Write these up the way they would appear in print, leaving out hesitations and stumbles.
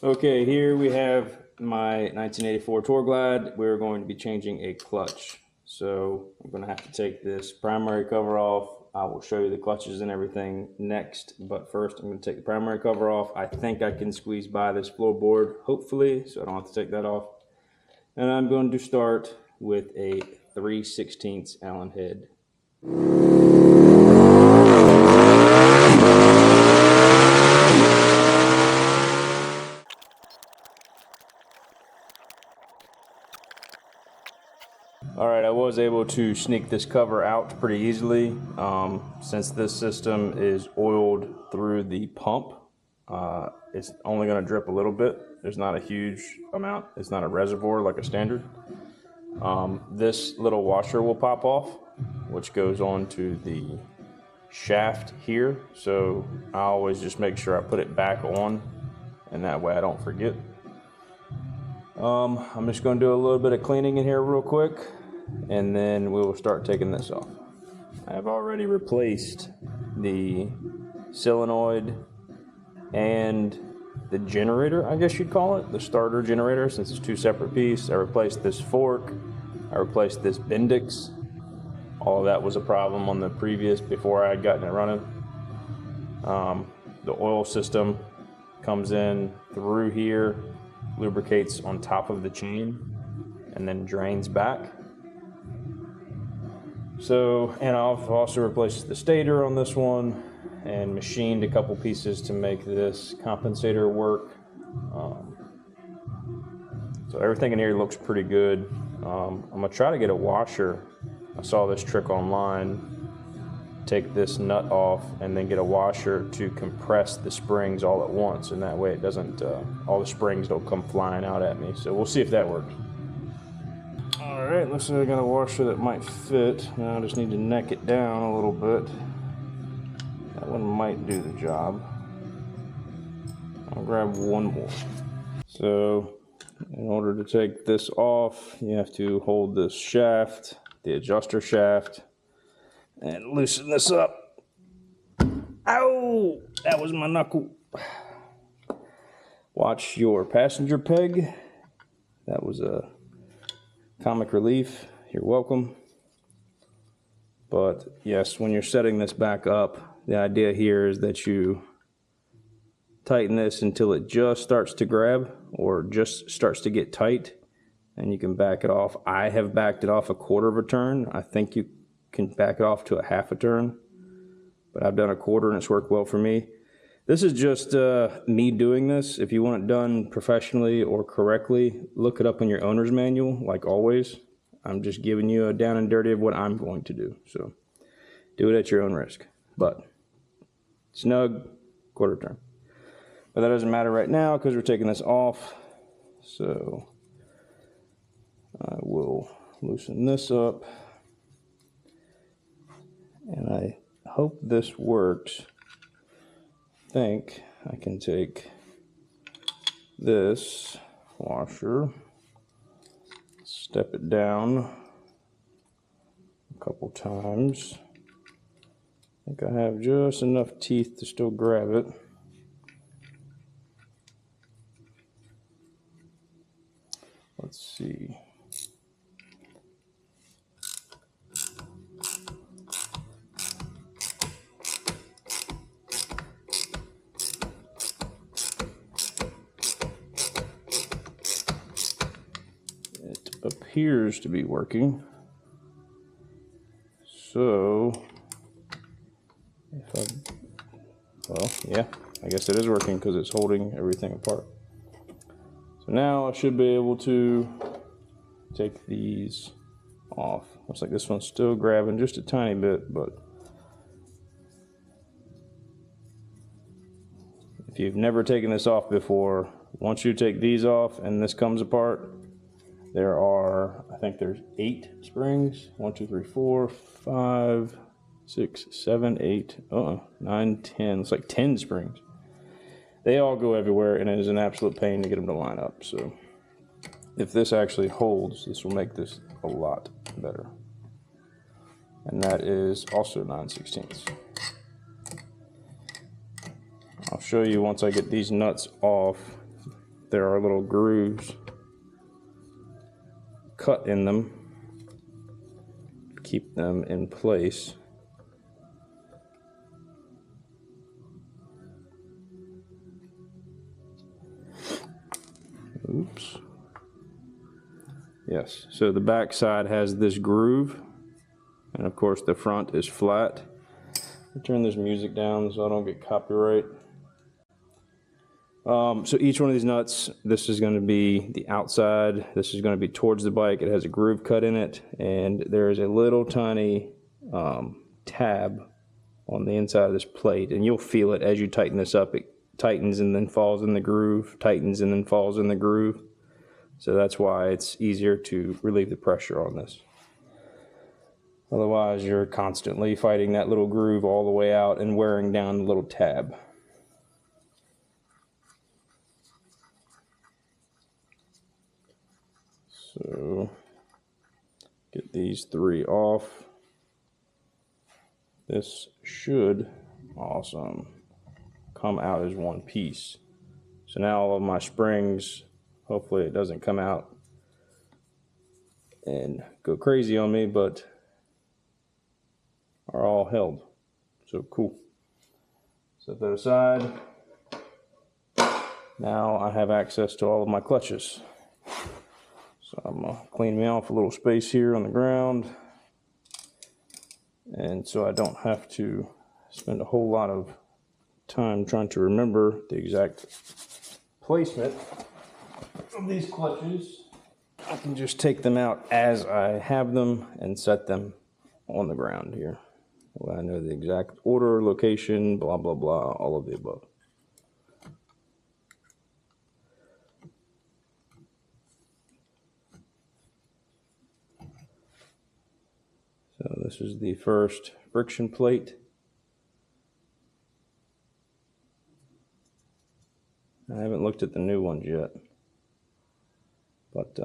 Okay, here we have my 1984 Tour Glide. We're going to be changing a clutch. So I'm going to have to take this primary cover off. I will show you the clutches and everything next, but first I'm going to take the primary cover off. I think I can squeeze by this floorboard, hopefully, so I don't have to take that off. And I'm going to start with a 3/16 Allen head. All right, I was able to sneak this cover out pretty easily. Since this system is oiled through the pump, it's only going to drip a little bit. There's not a huge amount. It's not a reservoir like a standard. This little washer will pop off, which goes on to the shaft here. So I always just make sure I put it back on, and that way I don't forget. I'm just going to do a little bit of cleaning in here real quick, and then we will start taking this off. I have already replaced the solenoid and the generator, I guess you'd call it, the starter generator, since it's two separate pieces. I replaced this fork, I replaced this Bendix. All of that was a problem on the previous, before I had gotten it running. The oil system comes in through here, lubricates on top of the chain, and then drains back. So, and I've also replaced the stator on this one and machined a couple pieces to make this compensator work. So everything in here looks pretty good. I'm gonna try to get a washer. I saw this trick online. Take this nut off and then get a washer to compress the springs all at once, and that way it doesn't, all the springs don't come flying out at me. So we'll see if that works. All right, looks like I got a washer that might fit. Now I just need to neck it down a little bit. That one might do the job. I'll grab one more. So in order to take this off, you have to hold this shaft, the adjuster shaft, and loosen this up. Ow! That was my knuckle. Watch your passenger peg. That was a comic relief. You're welcome. But yes, when you're setting this back up, the idea here is that you tighten this until it just starts to grab or just starts to get tight, and you can back it off. I have backed it off a quarter of a turn. I think you can back it off to a half a turn, but I've done a quarter and it's worked well for me. This is just me doing this. If you want it done professionally or correctly, look it up in your owner's manual, like always. I'm just giving you a down and dirty of what I'm going to do. So do it at your own risk, but snug quarter turn. But that doesn't matter right now because we're taking this off. So I will loosen this up. And I hope this works. I think I can take this washer, step it down a couple times. I think I have just enough teeth to still grab it. Let's see. It appears to be working. So, well, yeah, I guess it is working because it's holding everything apart. So now I should be able to take these off. Looks like this one's still grabbing just a tiny bit, but if you've never taken this off before, once you take these off and this comes apart, there are, I think there's 8 springs. 1, 2, 3, 4, 5, 6, 7, 8, 9, 10. It's like 10 springs. They all go everywhere, and it is an absolute pain to get them to line up. So if this actually holds, this will make this a lot better. And that is also 9/16. I'll show you once I get these nuts off there are little grooves cut in them, keep them in place. Oops. Yes, so the back side has this groove, and of course the front is flat. I'll turn this music down so I don't get copyright. So each one of these nuts, this is going to be the outside, this is going to be towards the bike. It has a groove cut in it, and there is a little tiny tab on the inside of this plate, and you'll feel it as you tighten this up. It tightens and then falls in the groove, tightens and then falls in the groove. So that's why it's easier to relieve the pressure on this. Otherwise, you're constantly fighting that little groove all the way out and wearing down the little tab. So, get these three off. This should, awesome, come out as one piece. So now all of my springs, hopefully it doesn't come out and go crazy on me, but are all held. So cool. Set that aside. Now I have access to all of my clutches. So I'm going to clean me off a little space here on the ground. And so I don't have to spend a whole lot of time trying to remember the exact placement of these clutches. I can just take them out as I have them and set them on the ground here. Well, I know the exact order, location, blah, blah, blah, all of the above. So this is the first friction plate. I haven't looked at the new ones yet, but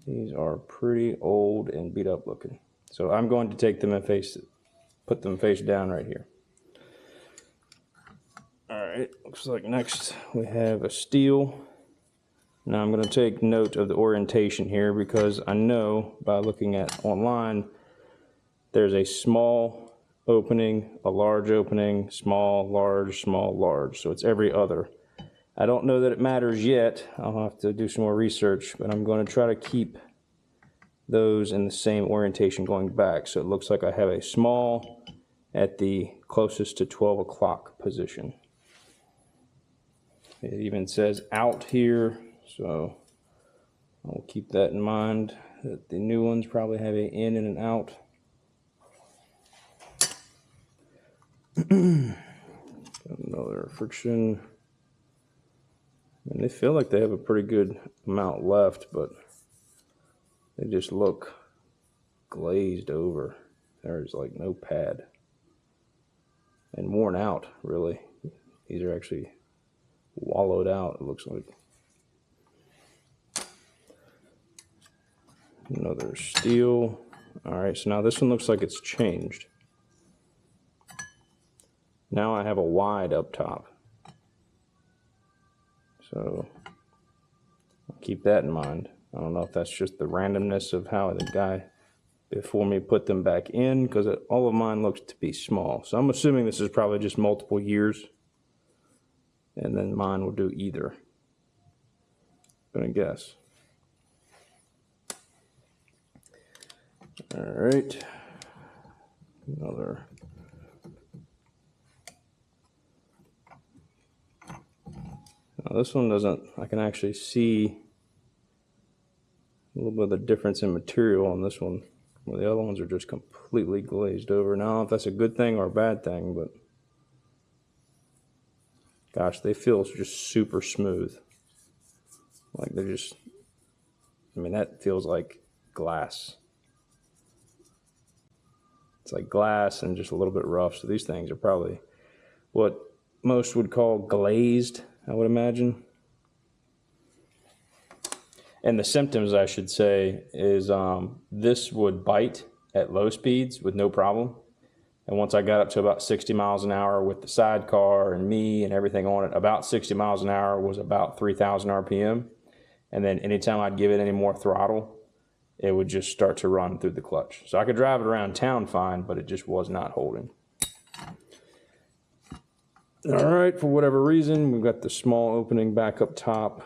these are pretty old and beat up looking. So I'm going to take them and put them face down right here. All right, looks like next we have a steel. Now I'm going to take note of the orientation here because I know by looking at online, there's a small opening, a large opening, small, large, small, large. So it's every other. I don't know that it matters yet. I'll have to do some more research, but I'm going to try to keep those in the same orientation going back. So it looks like I have a small at the closest to 12 o'clock position. It even says out here, so I'll keep that in mind, that the new ones probably have an in and an out. Another friction. And they feel like they have a pretty good amount left, but they just look glazed over. There's like no pad. And worn out, really. These are actually wallowed out, it looks like. Another steel. All right, so now this one looks like it's changed. Now I have a wide up top. So I'll keep that in mind. I don't know if that's just the randomness of how the guy before me put them back in, because all of mine looks to be small. So I'm assuming this is probably just multiple years, and then mine will do either. I'm gonna guess. All right, another. Now this one doesn't, I can actually see a little bit of the difference in material on this one, where the other ones are just completely glazed over. Now I don't know if that's a good thing or a bad thing, but gosh, they feel just super smooth. Like they're just, I mean, that feels like glass. It's like glass and just a little bit rough. So these things are probably what most would call glazed, I would imagine. And the symptoms, I should say, is this would bite at low speeds with no problem. And once I got up to about 60 miles an hour with the sidecar and me and everything on it, about 60 miles an hour was about 3,000 RPM. And then anytime I'd give it any more throttle, it would just start to run through the clutch. So I could drive it around town fine, but it just was not holding. All right, for whatever reason, we've got the small opening back up top.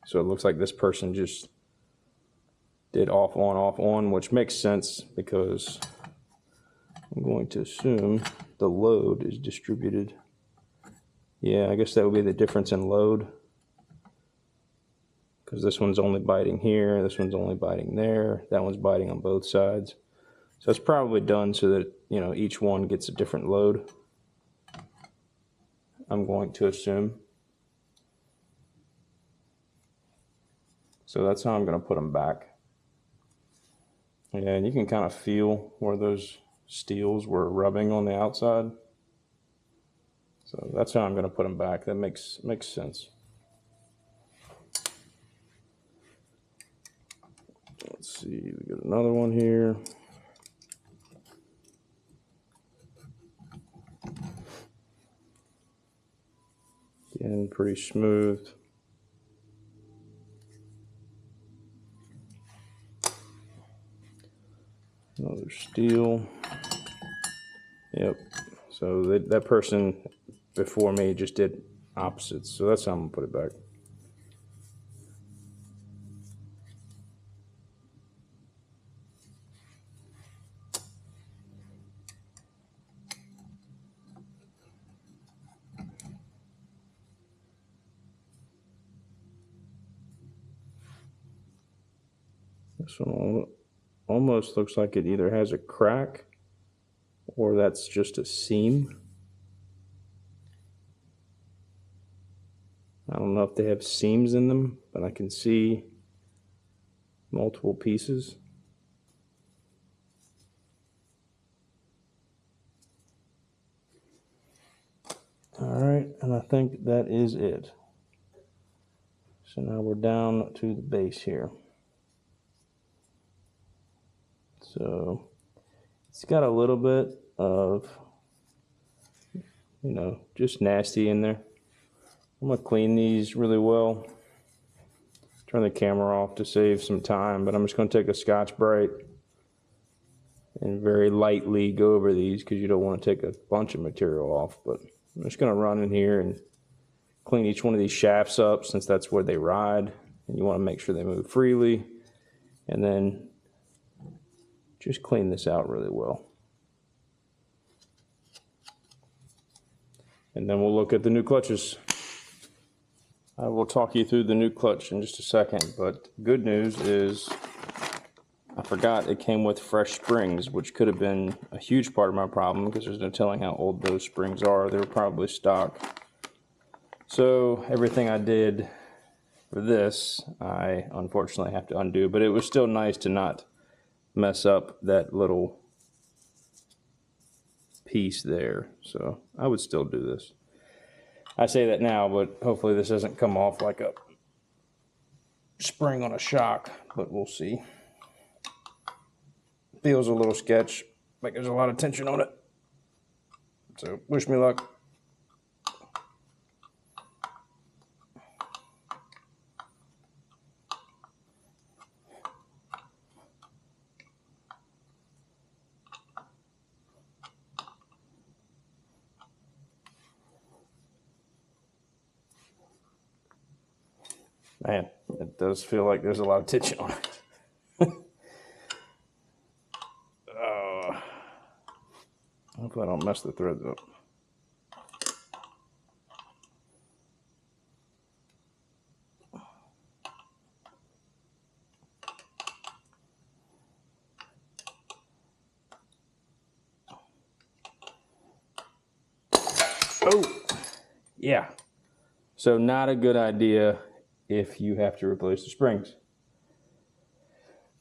So it looks like this person just did off, on, which makes sense because I'm going to assume the load is distributed. Yeah, I guess that would be the difference in load. Because this one's only biting here, this one's only biting there, that one's biting on both sides. So it's probably done so that, you know, each one gets a different load, I'm going to assume. So that's how I'm going to put them back. Yeah, and you can kind of feel where those steels were rubbing on the outside. So that's how I'm going to put them back. That makes sense. Let's see, we got another one here. Again, pretty smooth. Another steel. Yep. So that person before me just did opposites. So that's how I'm going to put it back. This one almost looks like it either has a crack or that's just a seam. I don't know if they have seams in them, but I can see multiple pieces. All right, and I think that is it. So now we're down to the base here. So it's got a little bit of, you know, just nasty in there. I'm gonna clean these really well. Turn the camera off to save some time, but I'm just gonna take a Scotch-Brite and very lightly go over these because you don't want to take a bunch of material off. But I'm just gonna run in here and clean each one of these shafts up since that's where they ride, and you want to make sure they move freely, and then just clean this out really well. And then we'll look at the new clutches. I will talk you through the new clutch in just a second, but good news is I forgot it came with fresh springs, which could have been a huge part of my problem because there's no telling how old those springs are. They were probably stock. So everything I did for this, I unfortunately have to undo, but it was still nice to not mess up that little piece there. So I would still do this. I say that now, but hopefully this doesn't come off like a spring on a shock, but we'll see. Feels a little sketch, like there's a lot of tension on it. So wish me luck. Man, it does feel like there's a lot of tension on it. Hopefully I don't mess the threads up. Oh, yeah. So not a good idea if you have to replace the springs,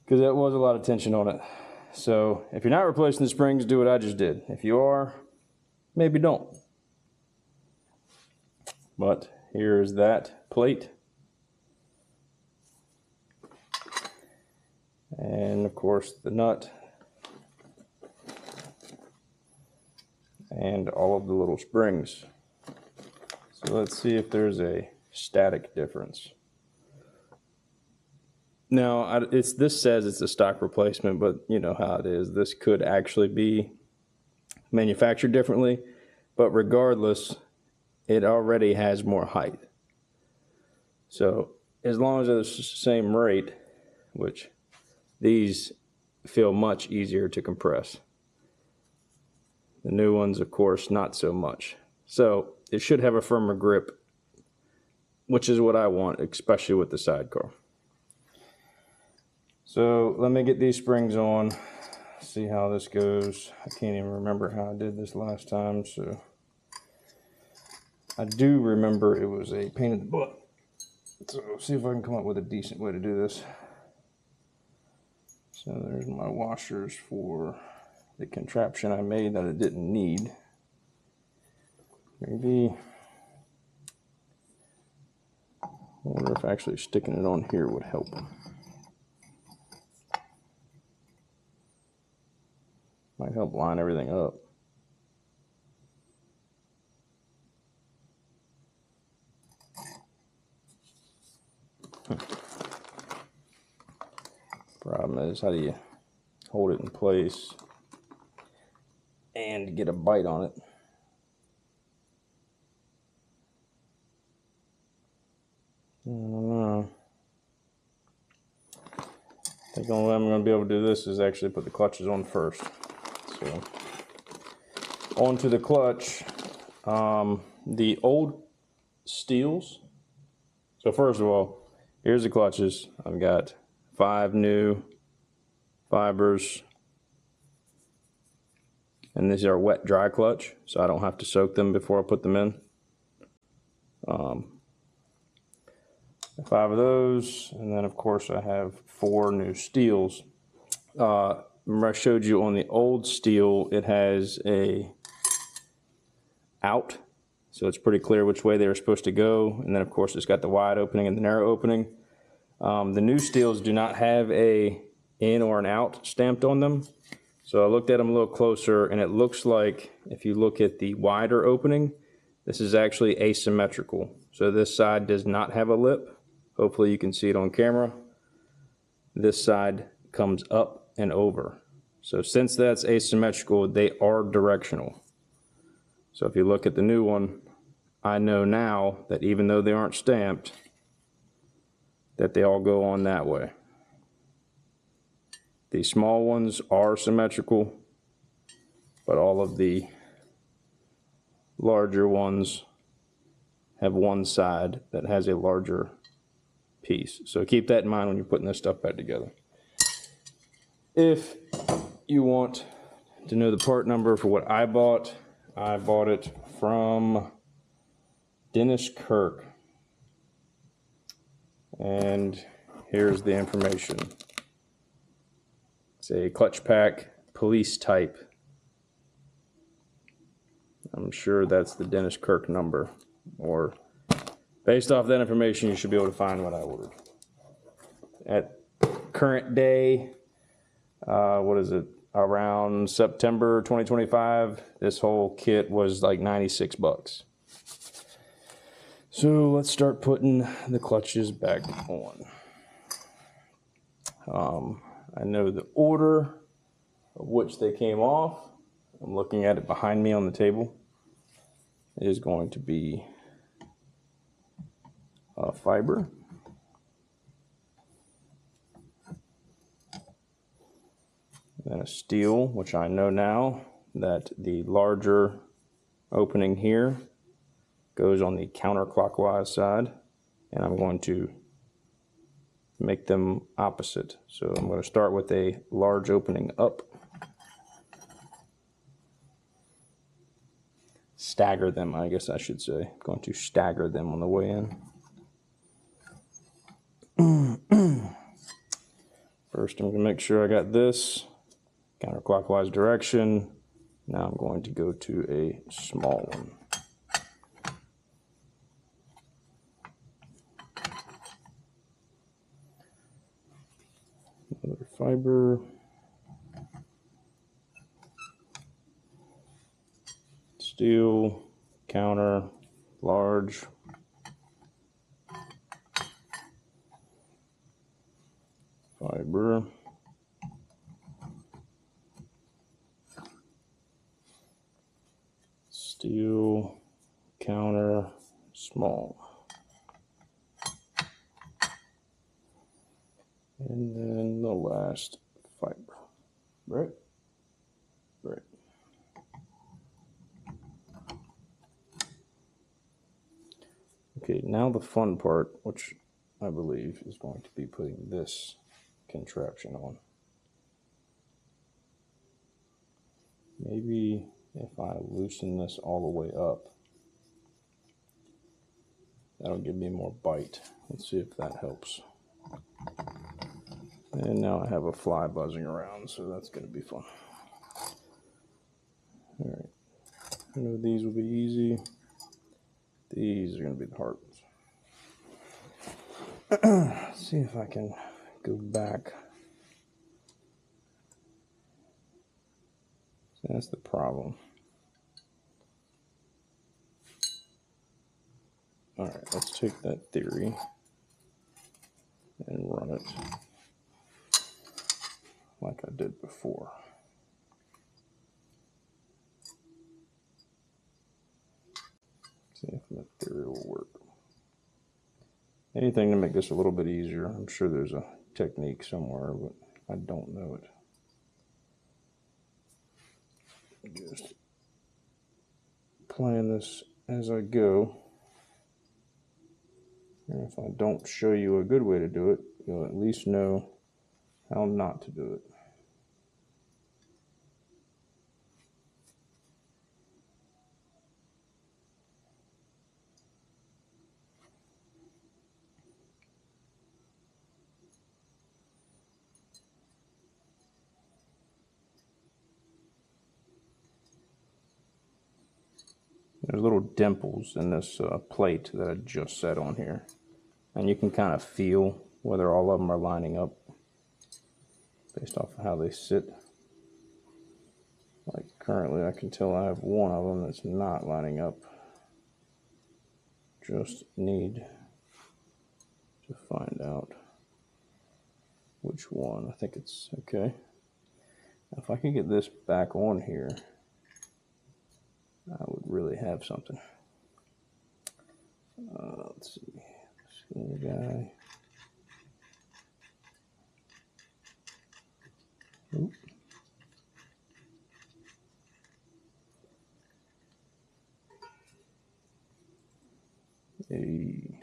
because that was a lot of tension on it. So if you're not replacing the springs, do what I just did. If you are, maybe don't. But here's that plate. And of course the nut and all of the little springs. So let's see if there's a static difference. Now, this says it's a stock replacement, but you know how it is. This could actually be manufactured differently, but regardless, it already has more height. So as long as it's the same rate, which these feel much easier to compress. The new ones, of course, not so much. So it should have a firmer grip, which is what I want, especially with the sidecar. So let me get these springs on, see how this goes. I can't even remember how I did this last time, so I do remember it was a pain in the butt. So see if I can come up with a decent way to do this. So there's my washers for the contraption I made that I didn't need. Maybe, I wonder if actually sticking it on here would help. Might help line everything up. Problem is, how do you hold it in place and get a bite on it? I don't know. I think the only way I'm going to be able to do this is actually put the clutches on first. So, onto the clutch. The old steels. So first of all, here's the clutches. I've got 5 new fibers. And these are wet dry clutch, so I don't have to soak them before I put them in. 5 of those, and then of course I have 4 new steels. Remember I showed you on the old steel, it has a out, so it's pretty clear which way they were supposed to go. And then of course it's got the wide opening and the narrow opening. The new steels do not have a in or an out stamped on them. So I looked at them a little closer, and it looks like if you look at the wider opening, this is actually asymmetrical. So this side does not have a lip. Hopefully you can see it on camera. This side comes up and over. So since that's asymmetrical, they are directional. So if you look at the new one, I know now that even though they aren't stamped, that they all go on that way. The small ones are symmetrical, but all of the larger ones have one side that has a larger piece. So keep that in mind when you're putting this stuff back together. If you want to know the part number for what I bought it from Dennis Kirk. And here's the information. It's a clutch pack police type. I'm sure that's the Dennis Kirk number, or based off that information, you should be able to find what I ordered. At current day, what is it? Around September 2025, this whole kit was like 96 bucks. So let's start putting the clutches back on. I know the order of which they came off. I'm looking at it behind me on the table. It is going to be a fiber. Then a steel, which I know now that the larger opening here goes on the counterclockwise side, and I'm going to make them opposite. So I'm going to start with a large opening up, stagger them, I guess I should say. I'm going to stagger them on the way in. First, I'm going to make sure I got this counterclockwise direction. Now I'm going to go to a small one. Another fiber. counter, large. Fiber. Steel, counter, small. And then the last fiber. Right? Right. Okay, now the fun part, which I believe is going to be putting this contraption on. Maybe if I loosen this all the way up, that'll give me more bite. Let's see if that helps. And now I have a fly buzzing around, so that's going to be fun. All right, I know these will be easy. These are going to be the hard ones. Let's see if I can go back. So that's the problem. All right, let's take that theory and run it like I did before. See if that theory will work. Anything to make this a little bit easier. I'm sure there's a technique somewhere, but I don't know it. Just playing this as I go. And if I don't show you a good way to do it, you'll at least know how not to do it. There's little dimples in this plate that I just set on here. And you can kind of feel whether all of them are lining up based off of how they sit. Like currently I can tell I have one of them that's not lining up. Just need to find out which one. I think it's okay. Now if I can get this back on here, I would really have something. Let's see. Skinny guy. Oop. Hey.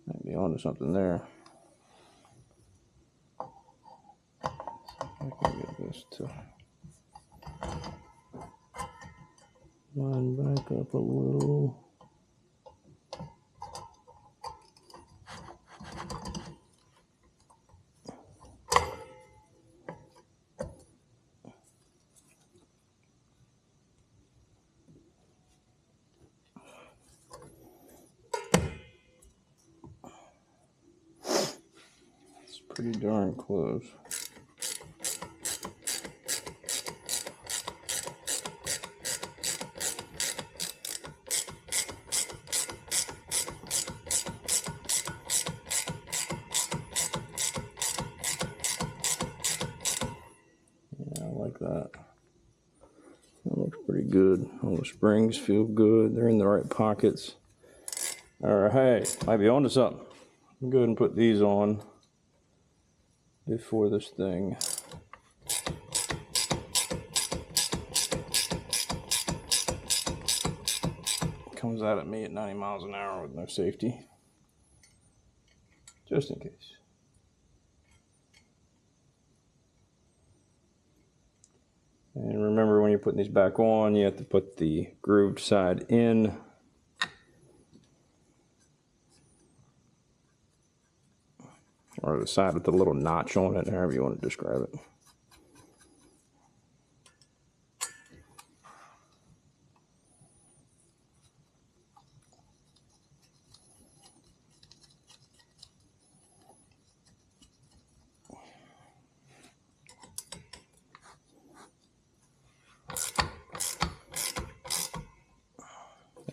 Might be onto something there. I can get this to line back up a little. It's pretty darn close. That looks pretty good. All the springs feel good. They're in the right pockets. All right, hey, might be onto something. I'll go ahead and put these on before this thing comes out at me at 90 miles an hour with no safety. Just in case. And remember, when you're putting these back on, you have to put the grooved side in. Or the side with the little notch on it, however you want to describe it.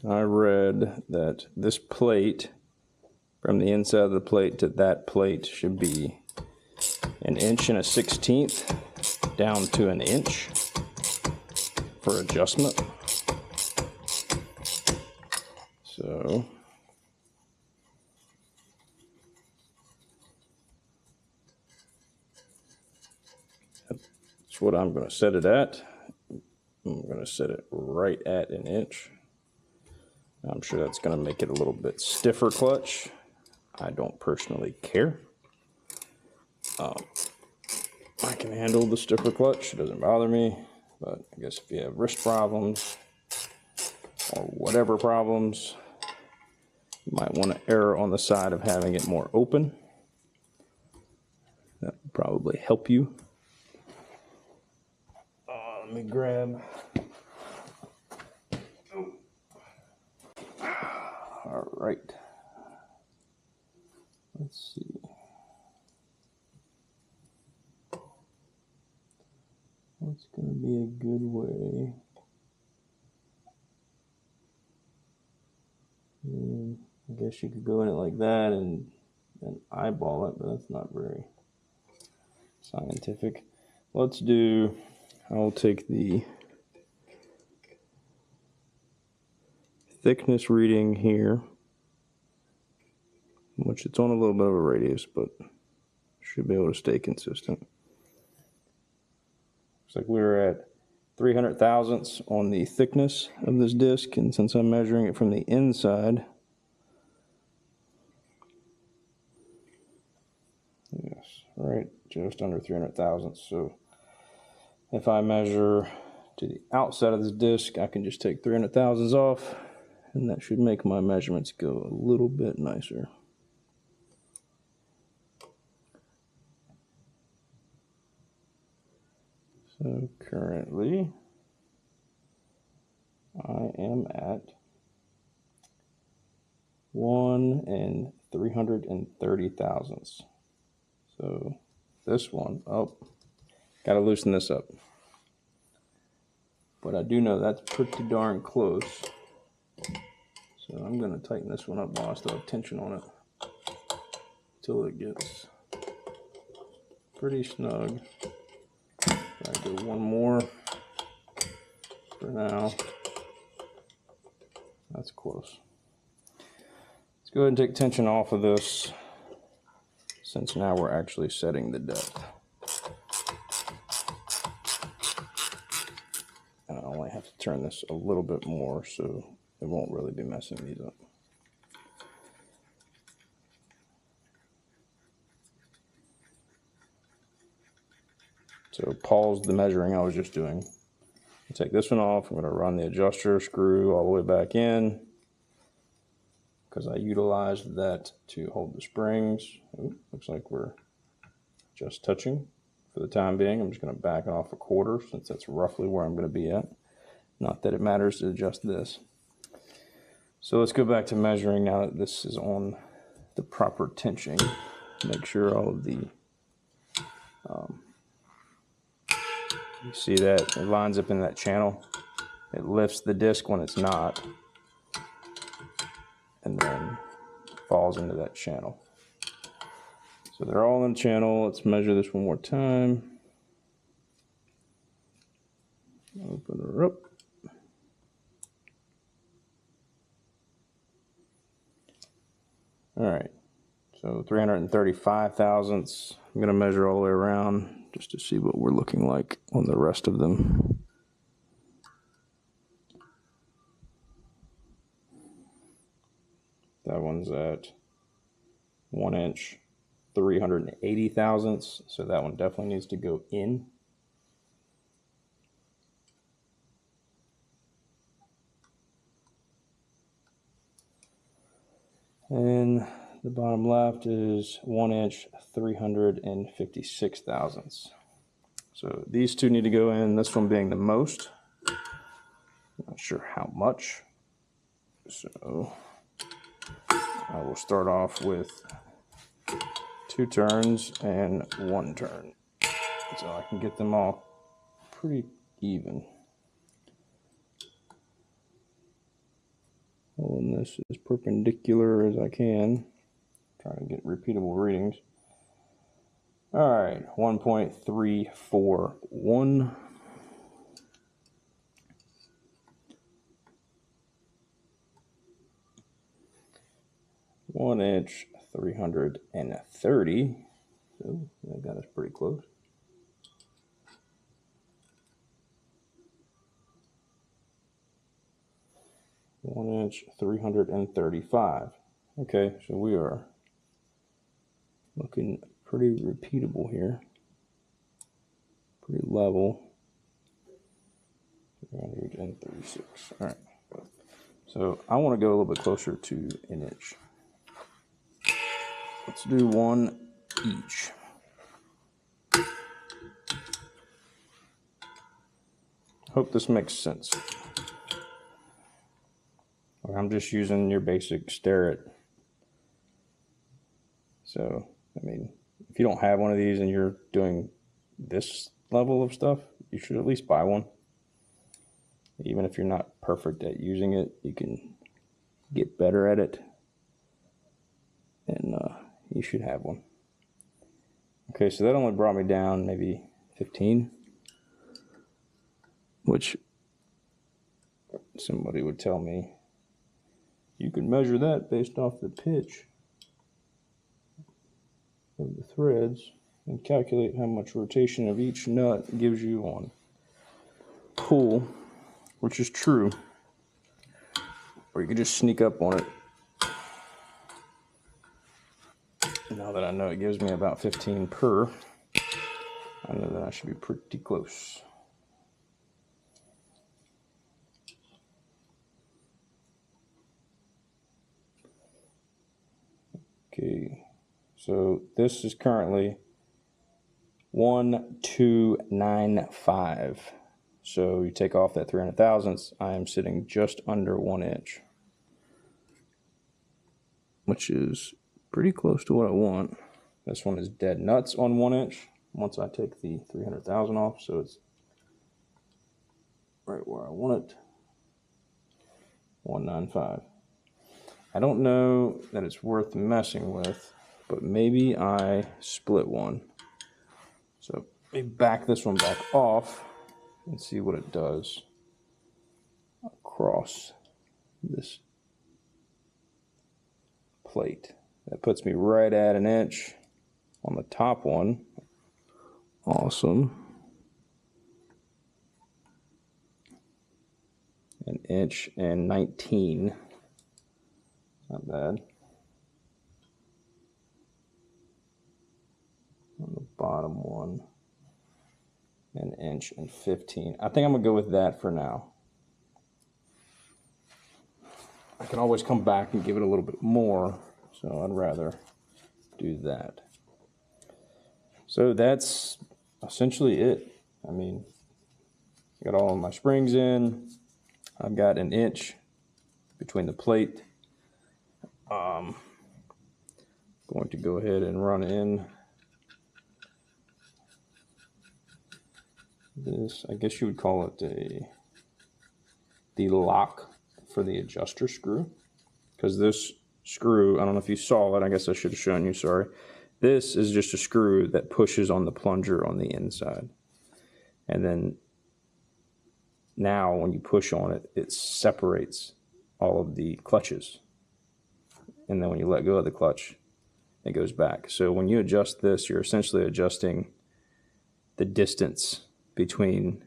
I read that this plate, from the inside of the plate to that plate, should be 1 1/16 down to 1 inch for adjustment. So that's what I'm going to set it at. I'm going to set it right at 1 inch. I'm sure that's going to make it a little bit stiffer clutch. I don't personally care. I can handle the stiffer clutch. It doesn't bother me. But I guess if you have wrist problems or whatever problems, you might want to err on the side of having it more open. That would probably help you. Let me grab. All right. Let's see. What's going to be a good way? I guess you could go in it like that and eyeball it, but that's not very scientific. Let's do, I'll take the thickness reading here, which it's on a little bit of a radius, but should be able to stay consistent. Looks like we're at 300 thousandths on the thickness of this disc, and since I'm measuring it from the inside, yes, right, just under 300 thousandths. So if I measure to the outside of this disc, I can just take 300 thousandths off, and that should make my measurements go a little bit nicer. So currently, I am at 1 330 thousandths. So this one, oh, gotta loosen this up. But I do know that's pretty darn close. So I'm gonna tighten this one up while I still have tension on it until it gets pretty snug. I do one more for now. That's close. Let's go ahead and take tension off of this, since now we're actually setting the depth. And I only have to turn this a little bit more, so it won't really be messing these up. So pause the measuring I was just doing. I'll take this one off. I'm going to run the adjuster screw all the way back in, because I utilized that to hold the springs. Ooh, looks like we're just touching for the time being. I'm just going to back off a quarter, since that's roughly where I'm going to be at. Not that it matters to adjust this. So let's go back to measuring now that this is on the proper tension. Make sure all of the you see that it lines up in that channel. It lifts the disc when it's not, and then falls into that channel. So they're all in the channel. Let's measure this one more time. Open her up. All right, so 335 thousandths. I'm going to measure all the way around just to see what we're looking like on the rest of them. That one's at 1 inch, 380 thousandths. So that one definitely needs to go in. And the bottom left is 1 inch, 356 thousandths. So these two need to go in, this one being the most. Not sure how much. So I will start off with 2 turns and 1 turn, so I can get them all pretty even. pulling this as perpendicular as I can. Trying to get repeatable readings. All right, 1.341. One inch, 330. So that got us pretty close. One inch, 335. Okay, so we are looking pretty repeatable here. Pretty level. 336. All right. So I want to go a little bit closer to an inch. Let's do one each. Hope this makes sense. I'm just using your basic Starrett. So, I mean, if you don't have one of these and you're doing this level of stuff, you should at least buy one. Even if you're not perfect at using it, you can get better at it. And you should have one. Okay, so that only brought me down maybe 15. Which somebody would tell me, you can measure that based off the pitch of the threads and calculate how much rotation of each nut gives you on pull, which is true. Or you could just sneak up on it. Now that I know it gives me about 15 per, I know that I should be pretty close. Okay, so this is currently 1,295. So you take off that 300 thousandths, I am sitting just under 1 inch, which is pretty close to what I want. This one is dead nuts on 1 inch once I take the 300,000 off, so it's right where I want it. 195. I don't know that it's worth messing with, but maybe I split one. So let me back this one back off and see what it does across this plate. That puts me right at 1 inch on the top one. Awesome. 1 inch and 19. Not bad. On the bottom one, 1 inch and 15. I think I'm gonna go with that for now. I can always come back and give it a little bit more, so I'd rather do that. So that's essentially it. I mean, I got all of my springs in. I've got 1 inch between the plate. Going to go ahead and run in this, I guess you would call it the lock for the adjuster screw, because this screw, I don't know if you saw it, I guess I should have shown you, sorry. This is just a screw that pushes on the plunger on the inside. And then now when you push on it, it separates all of the clutches. And then when you let go of the clutch, it goes back. So when you adjust this, you're essentially adjusting the distance between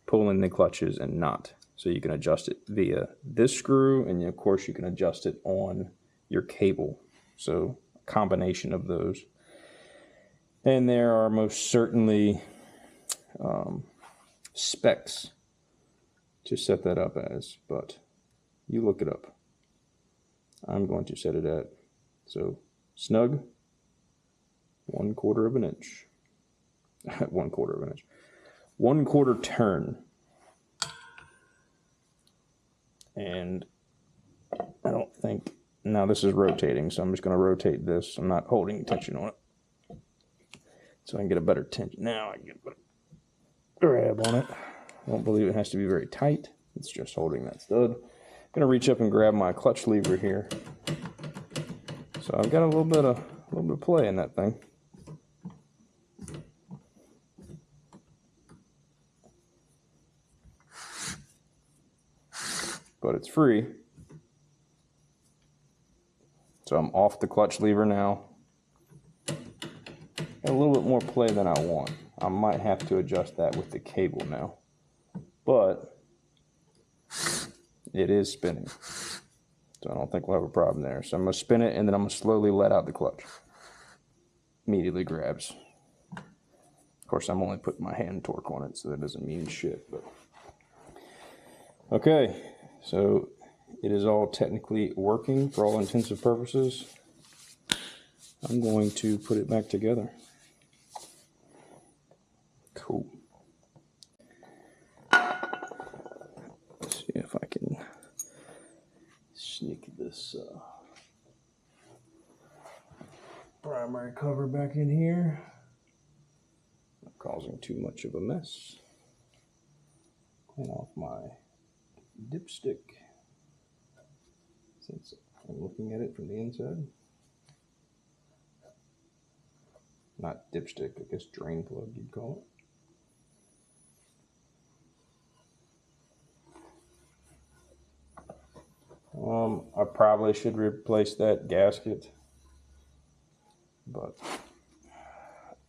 pulling the clutches and not. So you can adjust it via this screw, and of course you can adjust it on your cable. So a combination of those. And there are most certainly specs to set that up as, but you look it up. I'm going to set it at, so snug, 1/4 of an inch. 1/4 of an inch. 1/4 turn. And I don't think, now this is rotating, so I'm just going to rotate this. I'm not holding tension on it. So I can get a better tension. Now I can get a better grab on it. I don't believe it has to be very tight. It's just holding that stud. gonna reach up and grab my clutch lever here. So I've got a little bit of play in that thing. But it's free. So I'm off the clutch lever now. Got a little bit more play than I want. I might have to adjust that with the cable now. But it is spinning. So I don't think we'll have a problem there. So I'm going to spin it and then I'm going to slowly let out the clutch. Immediately grabs. Of course, I'm only putting my hand torque on it, so that doesn't mean shit. But okay, so it is all technically working for all intensive purposes. I'm going to put it back together. Cool. Let's see if I can sneak this primary cover back in here. Not causing too much of a mess. Clean off my dipstick, since I'm looking at it from the inside. Not dipstick, I guess drain plug you'd call it. I probably should replace that gasket, but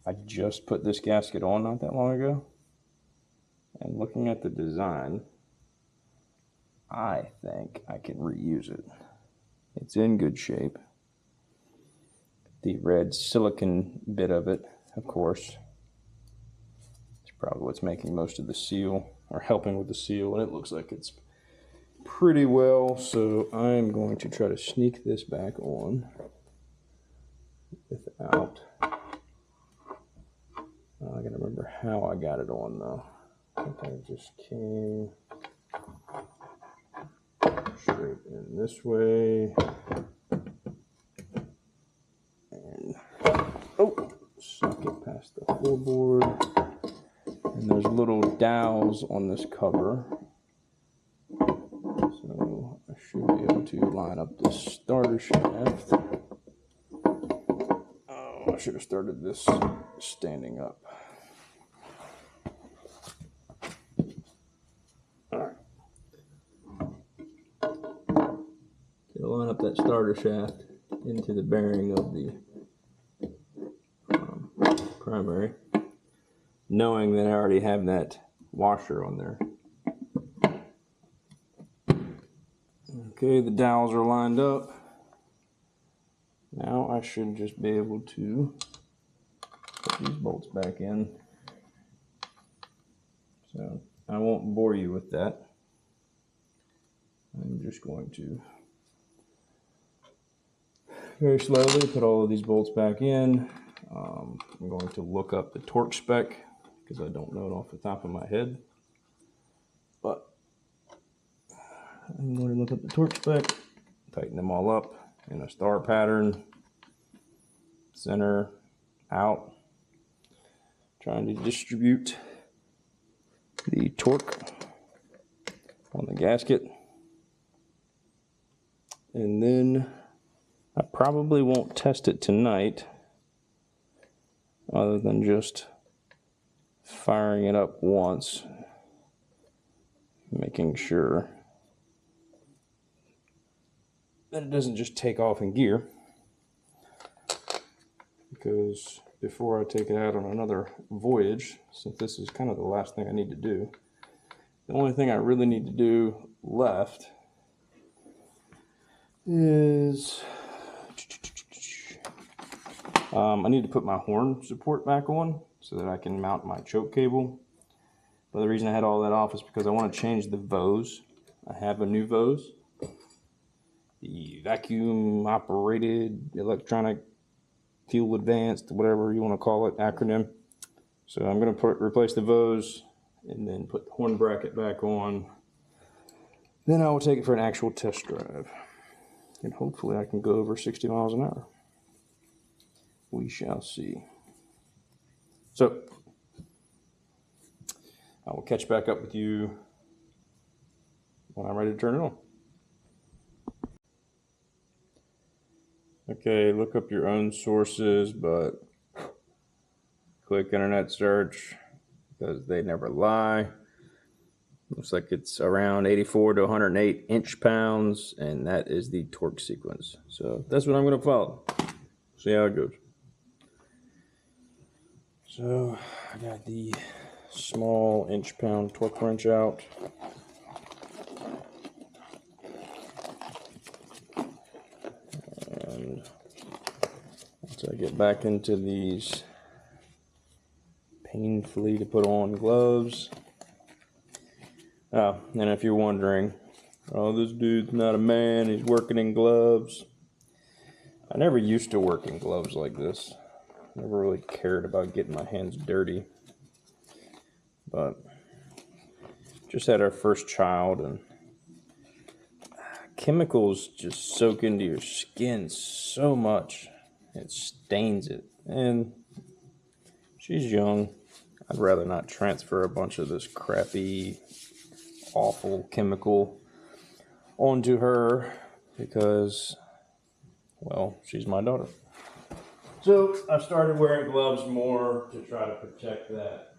I just put this gasket on not that long ago, and looking at the design, I think I can reuse it. It's in good shape. The red silicone bit of it, of course, it's probably what's making most of the seal, or helping with the seal, and it looks like it's pretty well, so I'm going to try to sneak this back on without, I gotta remember how I got it on though. I think I just came straight in this way, and snuck it past the floorboard, and there's little dowels on this cover. So I should be able to line up this starter shaft. Oh, I should have started this standing up. All right. Gonna line up that starter shaft into the bearing of the primary, knowing that I already have that washer on there. Okay, the dowels are lined up. Now I should just be able to put these bolts back in. So I won't bore you with that. I'm just going to very slowly put all of these bolts back in. I'm going to look up the torque spec because I don't know it off the top of my head. But I'm going to look up the torque spec, tighten them all up in a star pattern, center, out, trying to distribute the torque on the gasket. And then I probably won't test it tonight, other than just firing it up once, making sure that it doesn't just take off in gear, because before I take it out on another voyage, since this is kind of the last thing I need to do, the only thing I really need to do left is I need to put my horn support back on so that I can mount my choke cable. But the reason I had all that off is because I want to change the Vose. I have a new Vose, the vacuum operated electronic fuel advanced, whatever you want to call it, acronym. So I'm going to replace the Vose and then put the horn bracket back on. Then I will take it for an actual test drive, and hopefully I can go over 60 miles an hour. We shall see. So I will catch back up with you when I'm ready to turn it on. Okay, look up your own sources, but quick internet search because they never lie. Looks like it's around 84 to 108 inch-pounds, and that is the torque sequence. So that's what I'm going to follow. See how it goes. So I got the small inch-pound torque wrench out. And once I get back into these painfully to put on gloves. Oh, and if you're wondering, oh, this dude's not a man, he's working in gloves. I never used to work in gloves like this. Never really cared about getting my hands dirty. But just had our first child, and chemicals just soak into your skin so much. It stains it. And she's young. I'd rather not transfer a bunch of this crappy, awful chemical onto her because, well, she's my daughter. So I started wearing gloves more to try to protect that.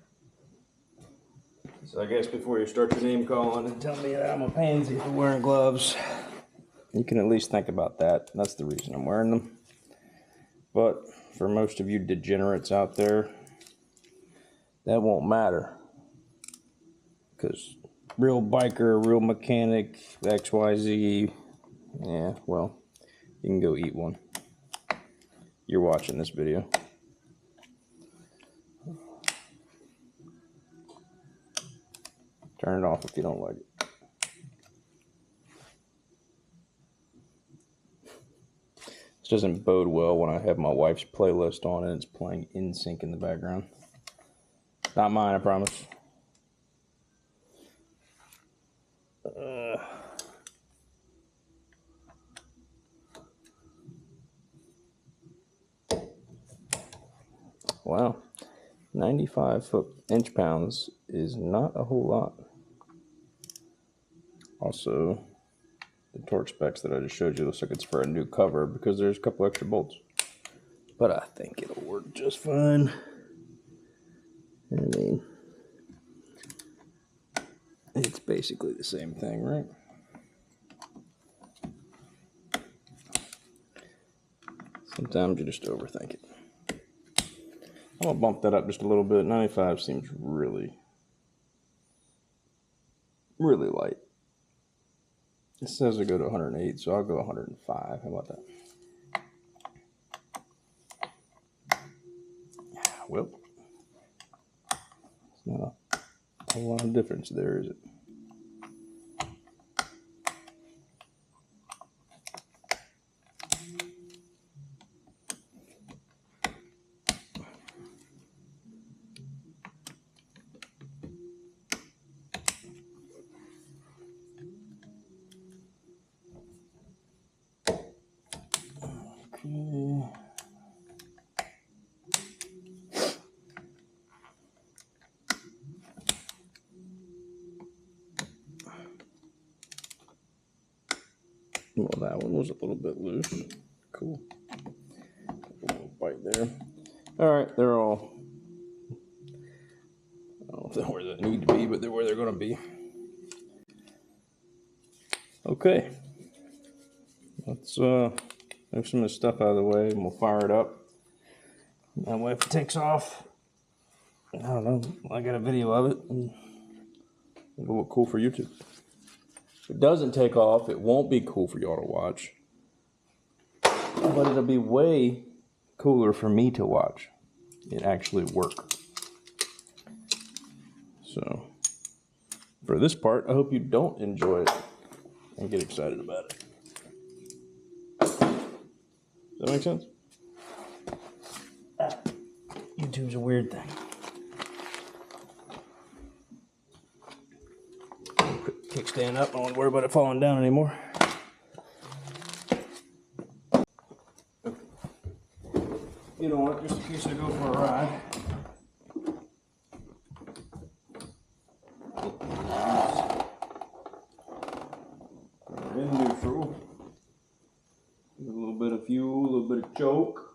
So I guess before you start your name calling and tell me that I'm a pansy for wearing gloves, you can at least think about that. That's the reason I'm wearing them. But for most of you degenerates out there, that won't matter. Because real biker, real mechanic, XYZ, yeah, well, you can go eat one. You're watching this video. Turn it off if you don't like it. This doesn't bode well when I have my wife's playlist on and it's playing NSYNC in the background. Not mine, I promise. Wow, 95 inch-pounds is not a whole lot. Also, the torque specs that I just showed you looks like it's for a new cover because there's a couple extra bolts. But I think it'll work just fine. I mean, it's basically the same thing, right? Sometimes you just overthink it. I'm gonna bump that up just a little bit. 95 seems really, really light. It says to go to 108, so I'll go 105. How about that? Well, it's not a whole lot of difference there, is it? Okay. Well, that one was a little bit loose. Cool. A little bite there. All right, they're all, I don't know if they're where they need to be, but they're where they're going to be. Okay. Let's move some of this stuff out of the way and we'll fire it up. That way if it takes off, I don't know, I got a video of it and it'll look cool for YouTube. If it doesn't take off, it won't be cool for y'all to watch. But it'll be way cooler for me to watch it actually work. So, for this part, I hope you don't enjoy it and get excited about it. Does that make sense? YouTube's a weird thing. Put the kickstand up, I don't want to worry about it falling down anymore. You know what, just in case I go for a ride. In neutral. A little bit of fuel, a little bit of choke.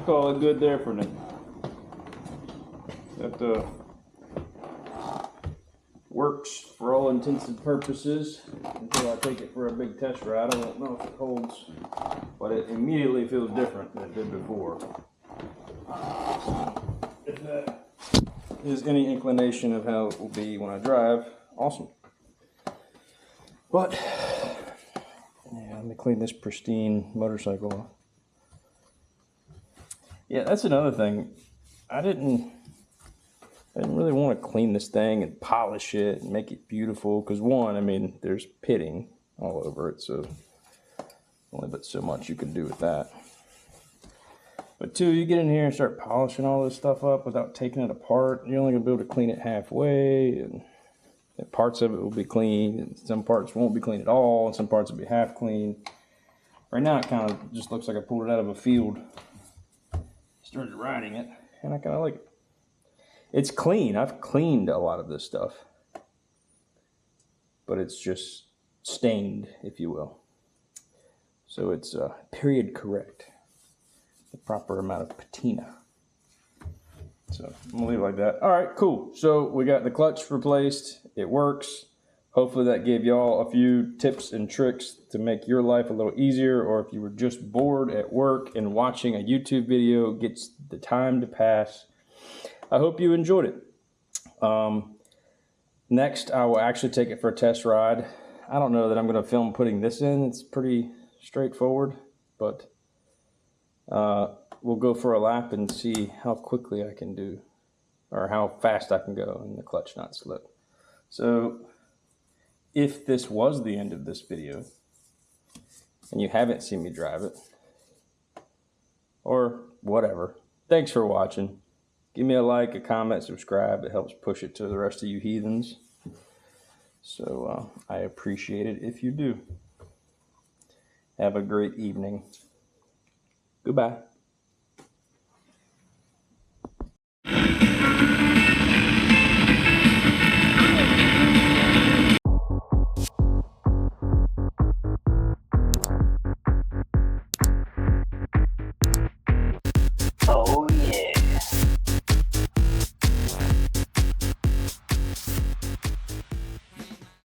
Call it good there for now. That works for all intents and purposes until I take it for a big test ride. I don't know if it holds, but it immediately feels different than it did before. If that is any inclination of how it will be when I drive, awesome. But yeah, let me clean this pristine motorcycle off. Yeah, that's another thing. I didn't really want to clean this thing and polish it and make it beautiful. Because one, I mean, there's pitting all over it, so only but so much you can do with that. But two, you get in here and start polishing all this stuff up without taking it apart. You're only going to be able to clean it halfway, and parts of it will be clean, and some parts won't be clean at all, and some parts will be half clean. Right now, it kind of just looks like I pulled it out of a field. Started riding it, and I kind of like it. It's clean. I've cleaned a lot of this stuff, but it's just stained, if you will. So it's period correct, the proper amount of patina. So I'm gonna leave it like that. All right, cool. So we got the clutch replaced. It works. Hopefully that gave y'all a few tips and tricks to make your life a little easier, or if you were just bored at work and watching a YouTube video gets the time to pass. I hope you enjoyed it. Next, I will actually take it for a test ride. I don't know that I'm going to film putting this in. It's pretty straightforward, but we'll go for a lap and see how quickly I can do, or how fast I can go and the clutch not slip. So if this was the end of this video and you haven't seen me drive it, or whatever, thanks for watching. Give me a like, a comment, subscribe. It helps push it to the rest of you heathens. So I appreciate it if you do. Have a great evening. Goodbye.